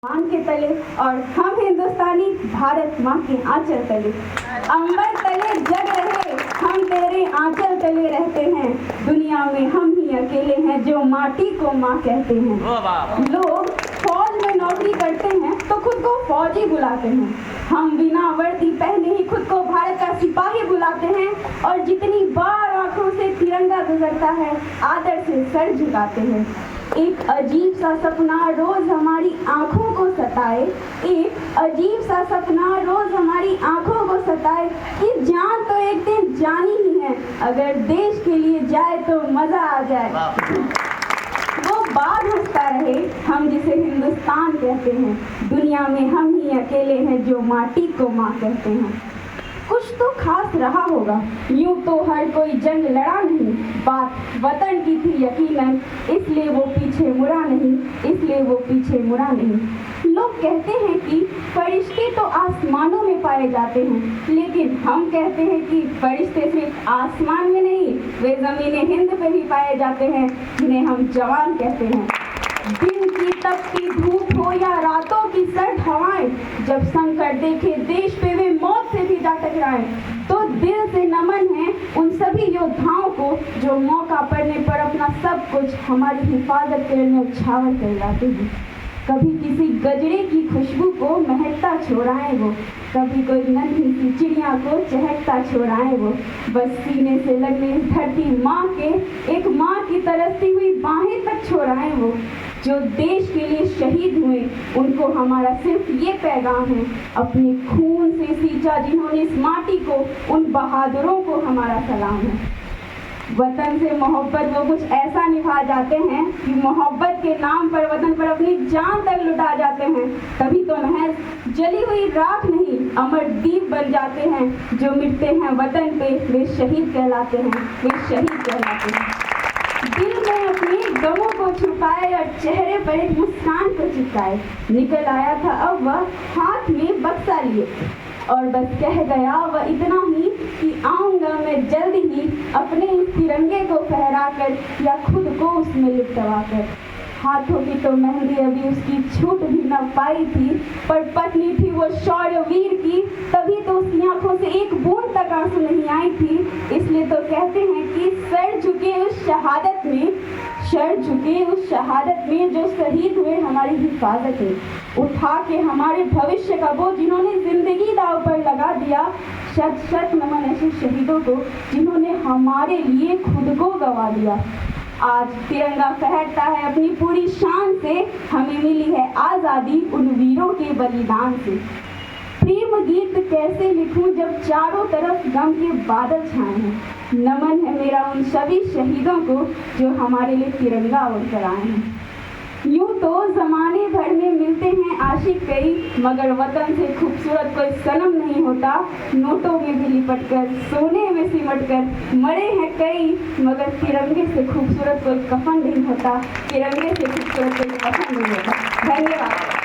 मान के तले और हम हिंदुस्तानी भारत माँ के आंचल तले, अंबर तले जग रहे हम तेरे आंचल तले रहते हैं। दुनिया में हम ही अकेले हैं जो माटी को माँ कहते हैं। लोग फौज में नौकरी करते हैं तो खुद को फौजी बुलाते हैं। हम बिना वर्दी पहने ही खुद को भारत का सिपाही बुलाते हैं और जितनी बार आंखों से तिरंगा गुजरता है आदर से सर झुकाते हैं। एक अजीब सा सपना रोज हमारी आंखों को सताए, एक अजीब सा सपना रोज हमारी आंखों को सताए कि जान तो एक दिन जानी ही है, अगर देश के लिए जाए तो मजा आ जाए। वो बात हंसता रहे हम जिसे हिंदुस्तान कहते हैं। दुनिया में हम ही अकेले हैं जो माटी को माँ कहते हैं। कुछ तो खास रहा होगा, यूं तो हर कोई जंग लड़ा नहीं, बात वतन की थी यकीनन, इसलिए वो पीछे मुड़ा नहीं, इसलिए वो पीछे मुड़ा नहीं। लोग कहते हैं कि फरिश्ते तो आसमानों में पाए जाते हैं, लेकिन हम कहते हैं कि फरिश्ते सिर्फ आसमान में नहीं, वे ज़मीन हिंद पे भी पाए जाते हैं, जिन्हें हम जवान कहते हैं। दिन की तपती धूप हो या रातों की सर्द हवाएं, जब संकट देखे देश पे वे मौत से भी जा टकराएं, तो दिल से नमन है उन सभी योद्धाओं को जो मौका पड़ने पर अपना सब कुछ हमारी हिफाजत करने में उछावर कर जाते हैं। कभी किसी गजरे की खुशबू को महकता छोड़ाएं वो, कभी कोई नन्ही सी चिड़िया को चहकता छोड़ाएं वो, बस सीने से लगने धरती माँ के एक माँ की तरसती हुई बाहें तक छोड़ाएं वो। जो देश के लिए शहीद हुए उनको हमारा सिर्फ ये पैगाम है, अपने खून से सींचा जिन्होंने इस माटी को, उन बहादुरों को हमारा सलाम है। वतन से मोहब्बत वो कुछ ऐसा निभा जाते हैं कि मोहब्बत के नाम पर वतन पर अपनी जान तक लुटा जाते हैं। तभी तो महज जली हुई राख नहीं, अमर दीप बन जाते हैं। जो मिटते हैं वतन पे वे शहीद कहलाते हैं, वे शहीद कहलाते हैं। दिल में अपने गमों को छुपाए और चेहरे पर एक मुस्कान को चिपकाए, निकल आया था अब वह हाथ में बक्सा लिए और बस कह गया वह इतना ही कि आऊँगा मैं जल्द ही अपने इस तिरंगे को फहरा कर या खुद को उसमें लिपटवा कर। हाथों की तो मेहंदी अभी उसकी छूट भी न पाई थी, पर पत्नी थी वो शौर्य वीर की, तभी तो उसकी आंखों से एक बूंद तक आंसू नहीं आई थी। इसलिए तो कहते हैं कि सर झुके उस शहादत में, सर झुके उस शहादत में जो शहीद हुए हमारी हिफाजत में, उठा के हमारे भविष्य का बोझ जिन्होंने जिंदगी दांव पर लगा दिया। शत शत नमन ऐसे शहीदों को जिन्होंने हमारे लिए खुद को गंवा दिया। आज तिरंगा फहरता है अपनी पूरी शान से, हमें मिली है आज़ादी उन वीरों के बलिदान से। प्रेम गीत कैसे लिखूं जब चारों तरफ गम के बादल छाए हैं। नमन है मेरा उन सभी शहीदों को जो हमारे लिए तिरंगा ओढ़कर आए हैं। यूं तो जमाने भर में मिलते हैं आशिक कई, मगर वतन से खूबसूरत कोई सनम नहीं होता। नोटों में भी लिपट कर, सोने में सिमट कर मरे हैं कई, मगर तिरंगे से खूबसूरत कोई कफन नहीं होता, तिरंगे से खूबसूरत कोई कफन नहीं होता। धन्यवाद।